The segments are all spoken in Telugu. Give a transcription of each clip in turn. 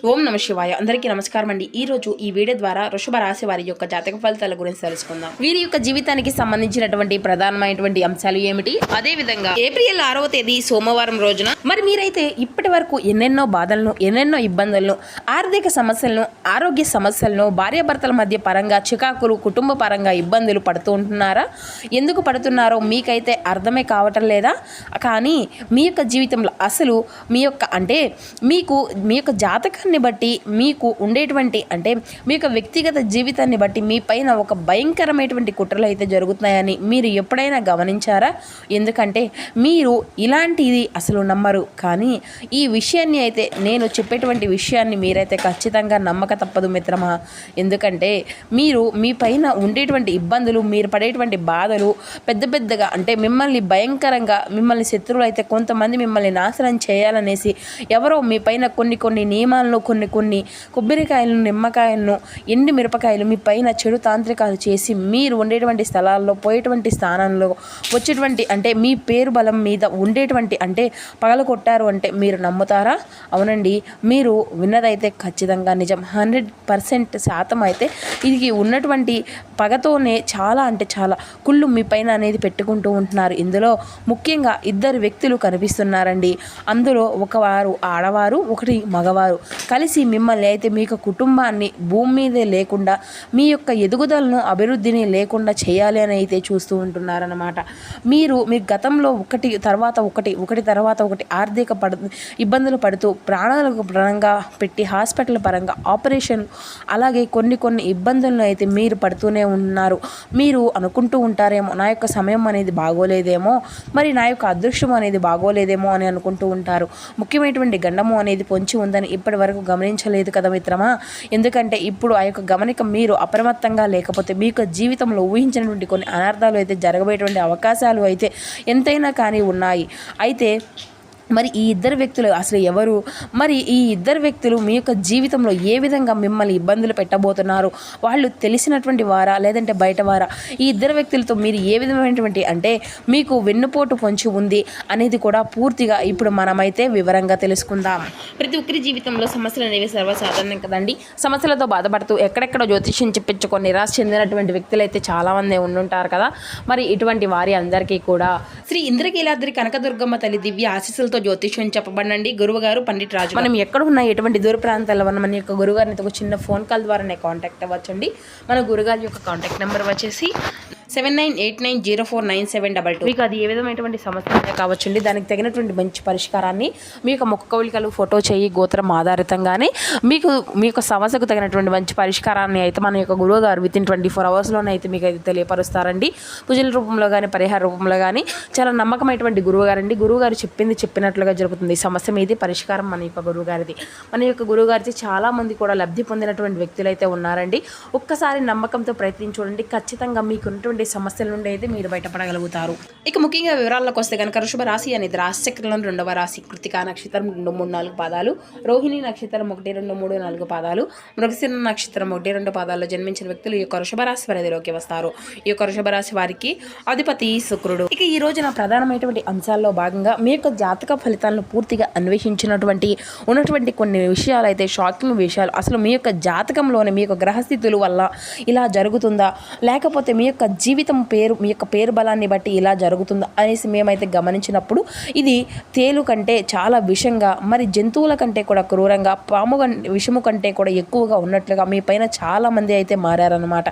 ఓం నమ శివాయ. అందరికీ నమస్కారం అండి. ఈ రోజు ఈ వీడియో ద్వారా వృషభ రాశి వారి యొక్క జాతక ఫలితాల గురించి తెలుసుకుందాం. వీరి యొక్క జీవితానికి సంబంధించినటువంటి ప్రధానమైనటువంటి అంశాలు ఏమిటి, అదే విధంగా ఏప్రిల్ 6వ తేదీ సోమవారం రోజున మరి మీరైతే ఇప్పటి వరకు ఎన్నెన్నో బాధలను, ఎన్నెన్నో ఇబ్బందులను, ఆర్థిక సమస్యలను, ఆరోగ్య సమస్యలను, భార్యాభర్తల మధ్య పరంగా చికాకులు, కుటుంబ పరంగా ఇబ్బందులు పడుతూ ఉంటున్నారా? ఎందుకు పడుతున్నారో మీకైతే అర్థమే కావటం లేదా? కానీ మీ యొక్క జీవితంలో అసలు మీ యొక్క జాతకాన్ని బట్టి మీకు ఉండేటువంటి మీ యొక్క వ్యక్తిగత జీవితాన్ని బట్టి మీ పైన ఒక భయంకరమైనటువంటి కుట్రలు అయితే జరుగుతున్నాయని మీరు ఎప్పుడైనా గమనించారా? ఎందుకంటే మీరు ఇలాంటిది అసలు నమ్మరు, కానీ ఈ విషయాన్ని అయితే నేను చెప్పేటువంటి విషయాన్ని మీరైతే ఖచ్చితంగా నమ్మక తప్పదు మిత్రమా. ఎందుకంటే మీరు మీ పైన ఉండేటువంటి ఇబ్బందులు, మీరు పడేటువంటి బాధలు పెద్ద పెద్దగా మిమ్మల్ని భయంకరంగా, మిమ్మల్ని శత్రువులు అయితే కొంతమంది మిమ్మల్ని నాశనం చేయాలనేసి ఎవరో మీ పైన కొన్ని నియమాలను, కొన్ని కొబ్బరికాయలను, నిమ్మకాయలను, ఎండి మిరపకాయలు మీ పైన చెడు తాంత్రికాలు చేసి మీరు ఉండేటువంటి స్థలాల్లో, పోయేటువంటి స్థానంలో వచ్చేటువంటి మీ పేరు బలం మీద ఉండేటువంటి పగలు కొట్టారు మీరు నమ్ముతారా? అవునండి, మీరు విన్నదైతే ఖచ్చితంగా నిజం. 100% శాతం అయితే ఇది ఉన్నటువంటి పగతోనే చాలా కుళ్ళు మీ పైన అనేది పెట్టుకుంటూ ఉంటున్నారు. ఇందులో ముఖ్యంగా ఇద్దరు వ్యక్తులు కనిపిస్తున్నారండి. అందులో ఒకవారు ఆడవారు, ఒకటి మగవారు కలిసి మిమ్మల్ని అయితే మీ యొక్క కుటుంబాన్ని భూమి మీదే లేకుండా, మీ యొక్క ఎదుగుదలను, అభివృద్ధిని లేకుండా చేయాలి అని అయితే చూస్తూ ఉంటున్నారన్నమాట. మీరు మీ గతంలో ఒకటి తర్వాత ఒకటి ఆర్థిక ఇబ్బందులు పడుతూ ప్రాణాలకు పరంగా పెట్టి హాస్పిటల్ పరంగా ఆపరేషన్, అలాగే కొన్ని ఇబ్బందులను అయితే మీరు పడుతూనే ఉన్నారు. మీరు అనుకుంటూ ఉంటారేమో, నా యొక్క సమయం అనేది బాగోలేదేమో, మరి నా యొక్క అదృష్టం అనేది బాగోలేదేమో అని అనుకుంటూ ఉంటారు. ముఖ్యమైనటువంటి గండము అనేది పొంచి ఉందని ఇప్పటి వరకు గమనించలేదు కదా మిత్రమా. ఎందుకంటే ఇప్పుడు ఆ యొక్క గమనిక మీరు అప్రమత్తంగా లేకపోతే మీ యొక్క జీవితంలో ఊహించినటువంటి కొన్ని అనర్థాలు అయితే జరగబోయేటువంటి అవకాశాలు అయితే ఎంతైనా కానీ ఉన్నాయి. అయితే మరి ఈ ఇద్దరు వ్యక్తులు అసలు ఎవరు? మరి ఈ ఇద్దరు వ్యక్తులు మీ యొక్క జీవితంలో ఏ విధంగా మిమ్మల్ని ఇబ్బందులు పెట్టబోతున్నారు? వాళ్ళు తెలిసినటువంటి వారా, లేదంటే బయట వారా? ఈ ఇద్దరు వ్యక్తులతో మీరు ఏ విధమైనటువంటి మీకు వెన్నుపోటు పొంచి ఉంది అనేది కూడా పూర్తిగా ఇప్పుడు మనమైతే వివరంగా తెలుసుకుందాం. ప్రతి ఒక్కరి జీవితంలో సమస్యలు అనేవి సర్వసాధారణం కదండి. సమస్యలతో బాధపడుతూ ఎక్కడెక్కడో జ్యోతిష్యం చెప్పించుకొని నిరాశ చెందినటువంటి వ్యక్తులు అయితే చాలామంది ఉండుంటారు కదా. మరి ఇటువంటి వారి అందరికీ కూడా శ్రీ ఇంద్రకీలాద్రి కనకదుర్గమ్మ తల్లి దివ్య ఆశీస్సులతో జ్యోతిష్యం చెప్పబడండి. గురువుగారు పండిట్ రాజు. మనం ఎక్కడ ఉన్నా, ఎటువంటి దూర ప్రాంతాల్లో ఉన్న మన యొక్క గురుగారిని ఒక చిన్న ఫోన్ కాల్ ద్వారానే కాంటాక్ట్ అవ్వచ్చండి. మన గురుగారి యొక్క కాంటాక్ట్ నెంబర్ వచ్చేసి 7989049722. మీకు అది ఏ విధమైనటువంటి సమస్య కావచ్చండి, దానికి తగినటువంటి మంచి పరిష్కారాన్ని మీ యొక్క ముఖ కవళికలు, ఫోటో చేయి, గోత్రం ఆధారితంగానే మీ యొక్క సమస్యకు తగినటువంటి మంచి పరిష్కారాన్ని అయితే మన యొక్క గురువు గారు వితిన్ 24 అవర్స్లోనే అయితే మీకు అయితే తెలియపరుస్తారండి. పూజల రూపంలో కానీ, పరిహార రూపంలో కానీ. చాలా నమ్మకమైనటువంటి గురువు గారండి. గురువు గారు చెప్పినట్లుగా జరుగుతుంది. సమస్య మీది పరిష్కారం మన యొక్క గురువు గారిది. మన యొక్క గురువు గారిది చాలా మంది కూడా లబ్ధి పొందినటువంటి వ్యక్తులు అయితే ఉన్నారండి. ఒక్కసారి నమ్మకంతో ప్రయత్నించండి. ఖచ్చితంగా మీకు ఉన్నటువంటి సమస్యల నుండి అయితే మీరు బయటపడగలుగుతారు. ఇక ముఖ్యంగా వివరాల్లోకి వస్తే కనుక వృషభ రాశి అనేది రాశి చక్రంలో 2వ రాశి. కృతికా నక్షత్రం 2, 3, 4 పాదాలు, రోహిణి నక్షత్రం 1, 2, 3, 4 పాదాలు, మృగశిర నక్షత్రం 1, 2 పాదాల్లో జన్మించిన వ్యక్తులు ఈ యొక్క వృషభ రాశి పరిధిలోకి వస్తారు. ఈ యొక్క వృషభ రాశి వారికి అధిపతి శుక్రుడు. ఇక ఈ రోజున ప్రధానమైనటువంటి అంశాల్లో భాగంగా మీ యొక్క జాతక ఫలితాలను పూర్తిగా అన్వేషించినటువంటి కొన్ని విషయాలు అయితే షాకింగ్ విషయాలు. అసలు మీ యొక్క జాతకంలోనే మీ యొక్క గ్రహస్థితుల వల్ల ఇలా జరుగుతుందా, లేకపోతే మీ యొక్క మీ యొక్క పేరు బలాన్ని బట్టి ఇలా జరుగుతుందా అనేసి మేమైతే గమనించినప్పుడు ఇది తేలు కంటే చాలా విషంగా, మరి జంతువుల కంటే కూడా క్రూరంగా, విషము కంటే కూడా ఎక్కువగా ఉన్నట్లుగా మీ పైన చాలామంది అయితే మారారనమాట.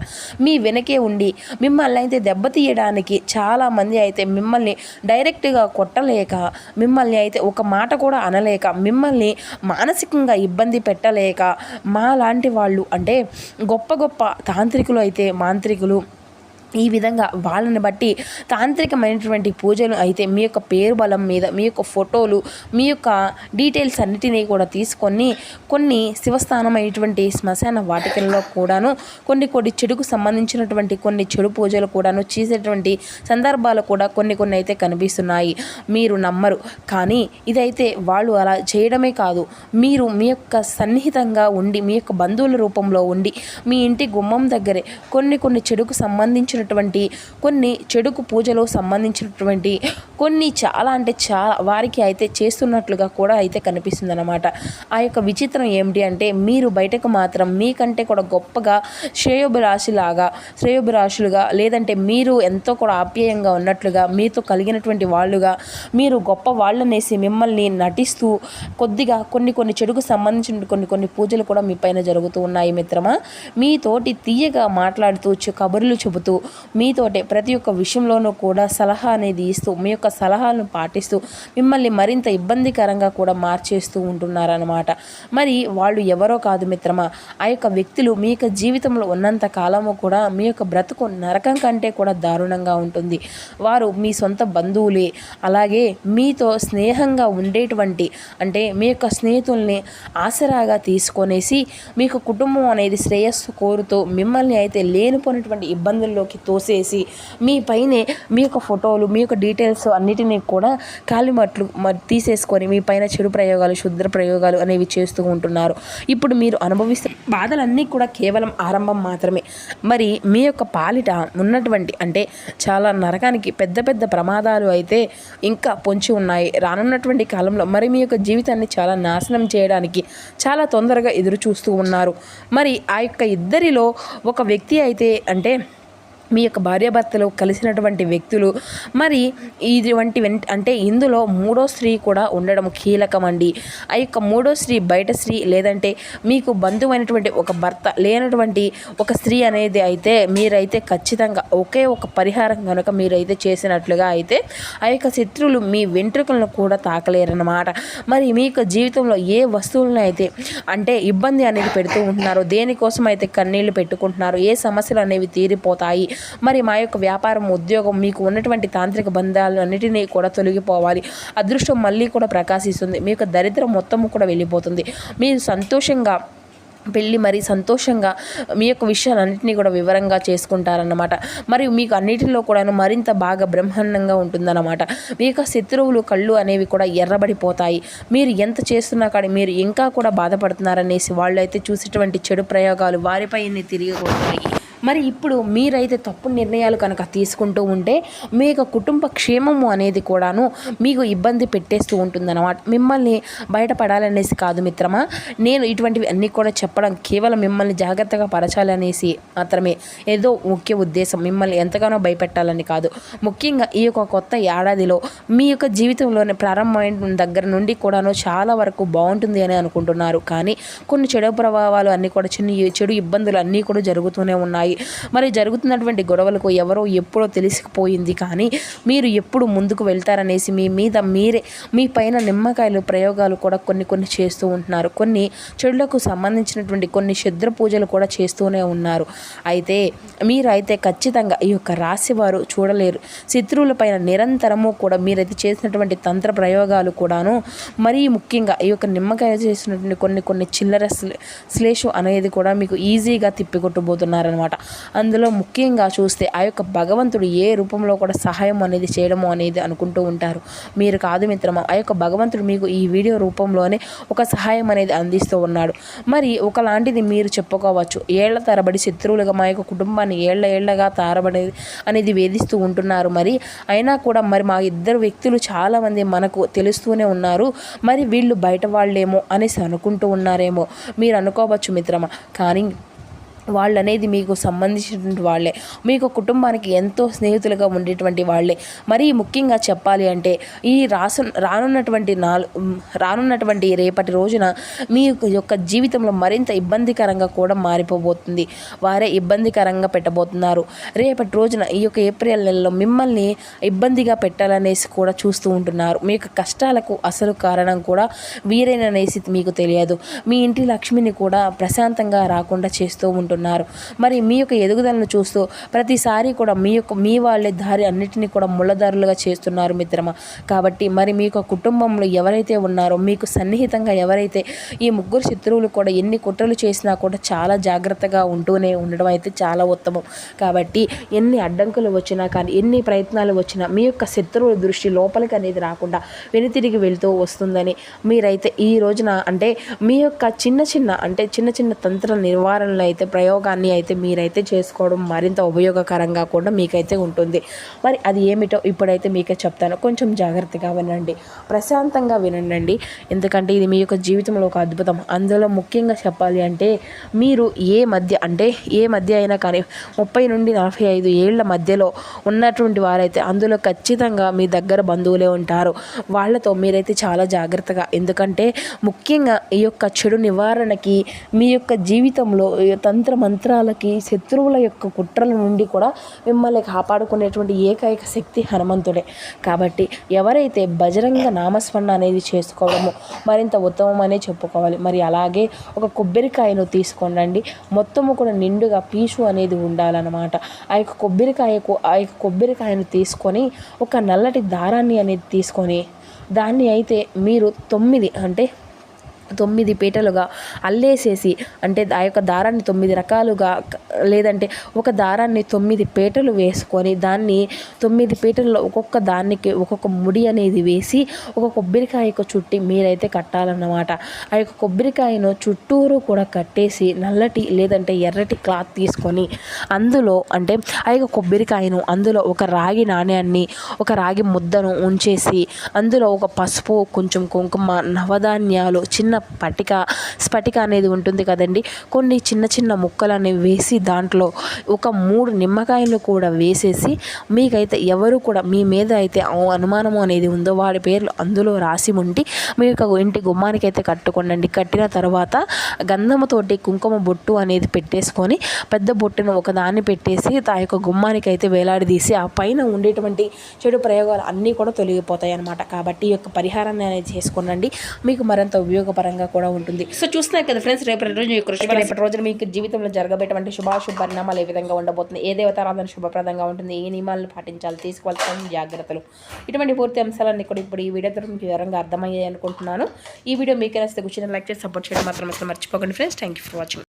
మీ వెనకే ఉండి మిమ్మల్ని అయితే దెబ్బతీయడానికి చాలామంది అయితే మిమ్మల్ని డైరెక్ట్గా కొట్టలేక, మిమ్మల్ని అయితే ఒక మాట కూడా అనలేక, మిమ్మల్ని మానసికంగా ఇబ్బంది పెట్టలేక, మా లాంటి వాళ్ళు గొప్ప తాంత్రికులు అయితే, మాంత్రికులు, ఈ విధంగా వాళ్ళని బట్టి తాంత్రికమైనటువంటి పూజలు అయితే మీ యొక్క పేరు బలం మీద, మీ యొక్క ఫోటోలు, మీ యొక్క డీటెయిల్స్ అన్నిటినీ కూడా తీసుకొని కొన్ని శివస్థానమైనటువంటి శ్మశాన వాటికల్లో కూడాను కొన్ని చెడుకు సంబంధించినటువంటి కొన్ని చెడు పూజలు కూడాను చేసేటువంటి సందర్భాలు కూడా కొన్ని అయితే కనిపిస్తున్నాయి. మీరు నమ్మరు, కానీ ఇదైతే వాళ్ళు అలా చేయడమే కాదు, మీరు మీ యొక్క సన్నిహితంగా ఉండి, మీ యొక్క బంధువుల రూపంలో ఉండి, మీ ఇంటి గుమ్మం దగ్గరే కొన్ని చెడుకు సంబంధించిన సంబంధించినటువంటి కొన్ని చెడుకు పూజలు సంబంధించినటువంటి కొన్ని చాలా అంటే చాలా వారికి అయితే చేస్తున్నట్లుగా కూడా అయితే కనిపిస్తుంది అన్నమాట. ఆ యొక్క విచిత్రం ఏమిటి అంటే మీరు బయటకు మాత్రం మీకంటే కూడా గొప్పగా శ్రేయోభిలాషులుగా లేదంటే మీరు ఎంతో కూడా ఆప్యాయంగా ఉన్నట్లుగా మీతో కలిగినటువంటి వాళ్ళుగా మీరు గొప్ప వాళ్ళనేసి మిమ్మల్ని నటిస్తూ కొద్దిగా కొన్ని చెడుకు సంబంధించిన కొన్ని పూజలు కూడా మీ పైన జరుగుతూ ఉన్నాయి మిత్రమా. మీతోటి తీయగా మాట్లాడుతూ కబుర్లు చెబుతూ మీతోటే ప్రతి ఒక్క విషయంలోనూ కూడా సలహా అనేది ఇస్తూ మీ యొక్క సలహాలను పాటిస్తూ మిమ్మల్ని మరింత ఇబ్బందికరంగా కూడా మార్చేస్తూ ఉంటున్నారన్నమాట. మరి వాళ్ళు ఎవరో కాదు మిత్రమా, ఆ యొక్క వ్యక్తులు మీ యొక్క జీవితంలో ఉన్నంత కాలము కూడా మీ యొక్క బ్రతుకు నరకం కంటే కూడా దారుణంగా ఉంటుంది. వారు మీ సొంత బంధువులే, అలాగే మీతో స్నేహంగా ఉండేటువంటి అంటే మీ యొక్క స్నేహితుల్ని ఆసరాగా తీసుకొనేసి మీకు కుటుంబం అనేది శ్రేయస్సు కోరుతూ మిమ్మల్ని అయితే లేనిపోయినటువంటి ఇబ్బందుల్లోకి తోసేసి మీ పైనే మీ యొక్క ఫోటోలు మీ యొక్క డీటెయిల్స్ అన్నిటినీ కూడా కాలిమట్లు తీసేసుకొని మీ పైన చెడు ప్రయోగాలు క్షుద్ర ప్రయోగాలు అనేవి చేస్తూ ఉంటున్నారు. ఇప్పుడు మీరు అనుభవిస్తున్న బాధలన్నీ కూడా కేవలం ఆరంభం మాత్రమే. మరి మీ యొక్క పాలిట ఉన్నటువంటి అంటే చాలా నరకానికి పెద్ద పెద్ద ప్రమాదాలు అయితే ఇంకా పొంచి ఉన్నాయి. రానున్నటువంటి కాలంలో మరి మీ యొక్క జీవితాన్ని చాలా నాశనం చేయడానికి చాలా తొందరగా ఎదురు చూస్తూ ఉన్నారు. మరి ఆ యొక్క ఇద్దరిలో ఒక వ్యక్తి అయితే అంటే మీ యొక్క భార్యాభర్తలు కలిసినటువంటి వ్యక్తులు మరి ఇటువంటి అంటే ఇందులో మూడో స్త్రీ కూడా ఉండడం కీలకం అండి. ఆ యొక్క మూడో స్త్రీ బయట స్త్రీ లేదంటే మీకు బంధువైనటువంటి ఒక భర్త లేనటువంటి ఒక స్త్రీ అనేది అయితే మీరైతే ఖచ్చితంగా ఒకే ఒక పరిహారం కనుక మీరైతే చేసినట్లుగా అయితే ఆ యొక్క శత్రువులు మీ వెంట్రుకలను కూడా తాకలేరన్నమాట. మరి మీ యొక్క జీవితంలో ఏ వస్తువులను అయితే అంటే ఇబ్బంది అనేది పెడుతూ ఉంటున్నారో, దేనికోసం అయితే కన్నీళ్లు పెట్టుకుంటున్నారో, ఏ సమస్యలు అనేవి తీరిపోతాయి, మరి మా యొక్క వ్యాపారం ఉద్యోగం మీకు ఉన్నటువంటి తాంత్రిక బంధాలు అన్నిటినీ కూడా తొలగిపోవాలి, అదృష్టం మళ్ళీ కూడా ప్రకాశిస్తుంది, మీ యొక్క దరిద్రం మొత్తము కూడా వెళ్ళిపోతుంది, మీరు సంతోషంగా పెళ్ళి మరి సంతోషంగా మీ యొక్క విషయాలన్నింటినీ కూడా వివరంగా చేసుకుంటారన్నమాట. మరియు మీకు అన్నిటిలో కూడా మరింత బాగా బ్రహ్మాండంగా ఉంటుందన్నమాట. మీ యొక్క శత్రువులు కళ్ళు అనేవి కూడా ఎర్రబడిపోతాయి. మీరు ఎంత చేస్తున్నా కానీ మీరు ఇంకా కూడా బాధపడుతున్నారనేసి వాళ్ళు అయితే చూసేటువంటి చెడు ప్రయోగాలు వారిపై తిరిగి కొడతాయి. మరి ఇప్పుడు మీరైతే తప్పు నిర్ణయాలు కనుక తీసుకుంటూ ఉంటే మీ యొక్క కుటుంబ క్షేమము అనేది కూడాను మీకు ఇబ్బంది పెట్టేస్తూ ఉంటుందన్నమాట. మిమ్మల్ని బయటపడాలనేసి కాదు మిత్రమా, నేను ఇటువంటివి అన్నీ కూడా చెప్పడం కేవలం మిమ్మల్ని జాగ్రత్తగా పరచాలనేసి మాత్రమే. ఏదో ముఖ్య ఉద్దేశం మిమ్మల్ని ఎంతగానో భయపెట్టాలని కాదు. ముఖ్యంగా ఈ యొక్క కొత్త ఏడాదిలో మీ యొక్క జీవితంలోనే ప్రారంభమైన దగ్గర నుండి కూడాను చాలా వరకు బాగుంటుంది అని అనుకుంటున్నారు. కానీ కొన్ని చెడు ప్రభావాలు అన్నీ కూడా చెడు ఇబ్బందులు అన్నీ కూడా జరుగుతూనే ఉన్నాయి. మరి జరుగుతున్నటువంటి గొడవలకు ఎవరో ఎప్పుడో తెలిసిపోయింది, కానీ మీరు ఎప్పుడు ముందుకు వెళ్తారనేసి మీ మీద మీరే మీ పైన నిమ్మకాయలు ప్రయోగాలు కూడా కొన్ని చేస్తూ ఉంటున్నారు. కొన్ని చెడులకు సంబంధించినటువంటి కొన్ని క్షుద్ర పూజలు కూడా చేస్తూనే ఉన్నారు. అయితే మీరైతే ఖచ్చితంగా ఈ యొక్క రాశి వారు చూడలేరు. శత్రువుల పైన నిరంతరము కూడా మీరైతే చేసినటువంటి తంత్ర ప్రయోగాలు కూడాను మరీ ముఖ్యంగా ఈ యొక్క నిమ్మకాయ చేసినటువంటి కొన్ని చిల్లర శ్లేషు అనేది కూడా మీకు ఈజీగా తిప్పికొట్టబోతున్నారనమాట. అందులో ముఖ్యంగా చూస్తే ఆ యొక్క భగవంతుడు ఏ రూపంలో కూడా సహాయం అనేది చేయడము అనేది అనుకుంటూ ఉంటారు. మీరు కాదు మిత్రమా, ఆ యొక్క భగవంతుడు మీకు ఈ వీడియో రూపంలోనే ఒక సహాయం అనేది అందిస్తూ ఉన్నాడు. మరి ఒకలాంటిది మీరు చెప్పుకోవచ్చు. ఏళ్ల తరబడి శత్రువులుగా మా యొక్క కుటుంబాన్ని ఏళ్లగా తారబడి అనేది వేధిస్తూ ఉంటున్నారు. మరి అయినా కూడా మరి మా ఇద్దరు వ్యక్తులు చాలామంది మనకు తెలుస్తూనే ఉన్నారు. మరి వీళ్ళు బయట వాళ్ళేమో అనేసి అనుకుంటూ ఉన్నారేమో మీరు అనుకోవచ్చు మిత్రమా. కానీ వాళ్ళనేది మీకు సంబంధించినటువంటి వాళ్ళే, మీకు కుటుంబానికి ఎంతో స్నేహితులుగా ఉండేటువంటి వాళ్ళే. మరీ ముఖ్యంగా చెప్పాలి అంటే ఈ రానున్నటువంటి రేపటి రోజున మీ యొక్క జీవితంలో మరింత ఇబ్బందికరంగా కూడా మారిపోబోతుంది. వారే ఇబ్బందికరంగా పెట్టబోతున్నారు. రేపటి రోజున ఈ యొక్క ఏప్రిల్ నెలలో మిమ్మల్ని ఇబ్బందిగా పెట్టాలనేసి కూడా చూస్తూ ఉంటున్నారు. మీ యొక్క కష్టాలకు అసలు కారణం కూడా వీరేననేసి మీకు తెలియదు. మీ ఇంటి లక్ష్మిని కూడా ప్రశాంతంగా రాకుండా చేస్తూ ఉంటున్నారు. మరి మీ యొక్క ఎదుగుదలను చూస్తూ ప్రతిసారి కూడా మీ వాళ్ళే దారి అన్నిటినీ కూడా ముళ్ళదారులుగా చేస్తున్నారు మిత్రమా. కాబట్టి మరి మీ యొక్క కుటుంబంలో ఎవరైతే ఉన్నారో మీకు సన్నిహితంగా ఎవరైతే ఈ ముగ్గురు శత్రువులు కూడా ఎన్ని కుట్రలు చేసినా కూడా చాలా జాగ్రత్తగా ఉంటూనే ఉండడం అయితే చాలా ఉత్తమం. కాబట్టి ఎన్ని అడ్డంకులు వచ్చినా కానీ ఎన్ని ప్రయత్నాలు వచ్చినా మీ యొక్క శత్రువుల దృష్టి లోపలికి అనేది రాకుండా వెనుతిరిగి వెళ్తూ వస్తుందని మీరైతే ఈ రోజున అంటే మీ యొక్క చిన్న చిన్న తంత్ర నివారణలు అయితే ప్రయోగాన్ని అయితే మీరైతే చేసుకోవడం మరింత ఉపయోగకరంగా కూడా మీకైతే ఉంటుంది. మరి అది ఏమిటో ఇప్పుడైతే మీకే చెప్తాను. కొంచెం జాగ్రత్తగా వినండి, ప్రశాంతంగా వినండి. ఎందుకంటే ఇది మీ యొక్క జీవితంలో ఒక అద్భుతం. అందులో ముఖ్యంగా చెప్పాలి అంటే మీరు ఏ మధ్య అయినా కానీ 30 నుండి 45 ఏళ్ల మధ్యలో ఉన్నటువంటి వారైతే అందులో ఖచ్చితంగా మీ దగ్గర బంధువులే ఉంటారు. వాళ్ళతో మీరైతే చాలా జాగ్రత్తగా, ఎందుకంటే ముఖ్యంగా ఈ యొక్క చెడు నివారణకి మీ యొక్క జీవితంలో తంత్ర మంత్రాలకి శత్రువుల యొక్క కుట్రల నుండి కూడా మిమ్మల్ని కాపాడుకునేటువంటి ఏకైక శక్తి హనుమంతుడే. కాబట్టి ఎవరైతే బజరంగ నామస్మరణ అనేది చేసుకోవడమో మరింత ఉత్తమమనే చెప్పుకోవాలి. మరి అలాగే ఒక కొబ్బరికాయను తీసుకోండి, మొత్తము కూడా నిండుగా పీచు అనేది ఉండాలన్నమాట. ఆ యొక్క కొబ్బరికాయను తీసుకొని ఒక నల్లటి దారాన్ని అనేది తీసుకొని దాన్ని అయితే మీరు 9 పీటలుగా అల్లేసేసి, అంటే ఆ యొక్క దారాన్ని 9 రకాలుగా, లేదంటే ఒక దారాన్ని 9 పీటలు వేసుకొని దాన్ని 9 పీటల్లో ఒక్కొక్క దానికి ఒక్కొక్క ముడి అనేది వేసి ఒక కొబ్బరికాయకు చుట్టి మీరైతే కట్టాలన్నమాట. ఆ యొక్క కొబ్బరికాయను చుట్టూరు కూడా కట్టేసి నల్లటి లేదంటే ఎర్రటి క్లాత్ తీసుకొని అందులో, అంటే ఆ యొక్క కొబ్బరికాయను అందులో ఒక రాగి నాణ్యాన్ని, ఒక రాగి ముద్దను ఉంచేసి అందులో ఒక పసుపు, కొంచెం కుంకుమ, నవధాన్యాలు, చిన్న స్ఫటిక అనేది ఉంటుంది కదండి, కొన్ని చిన్న చిన్న ముక్కలు అనేవి వేసి దాంట్లో ఒక 3 నిమ్మకాయలు కూడా వేసేసి మీకైతే ఎవరు కూడా మీ మీద అయితే అనుమానము అనేది ఉందో వాడి పేర్లు అందులో రాసి ఉండి మీ యొక్క ఇంటి గుమ్మానికి అయితే కట్టుకోండి. కట్టిన తర్వాత గంధముతోటి కుంకుమ బొట్టు అనేది పెట్టేసుకొని పెద్ద బొట్టును ఒక దాన్ని పెట్టేసి ఆ యొక్క గుమ్మానికి అయితే వేలాడదీసి ఆ పైన ఉండేటువంటి చెడు ప్రయోగాలు అన్నీ కూడా తొలగిపోతాయి అన్నమాట. కాబట్టి ఈ యొక్క పరిహారాన్ని అనేది చేసుకోండి, మీకు మరింత ఉపయోగపరంగా కూడా ఉంటుంది. సో చూస్తున్నారు కదా ఫ్రెండ్స్, రేపటి రోజున మీకు జీవితంలో జరగబోయేటువంటి శుభాశుభ పరిణామాలు ఏ విధంగా ఉండబోతుంది, ఏ దేవతారాధన శుభప్రదంగా ఉంటుంది, ఏ నియమాలను పాటించాలి, తీసుకోవాల్సిన జాగ్రత్తలు, ఇటువంటి పూర్తి అంశాలన్నీ కూడా ఇప్పుడు ఈ వీడియో ద్వారా మీకు వివరంగా అర్థమయ్యాయి అనుకుంటున్నాను. ఈ వీడియో మీకు నచ్చితే కూర్చొని లైక్ చేసి సపోర్ట్ చేయడం మాత్రం అసలు మర్చిపోకండి friends. Thank you for watching.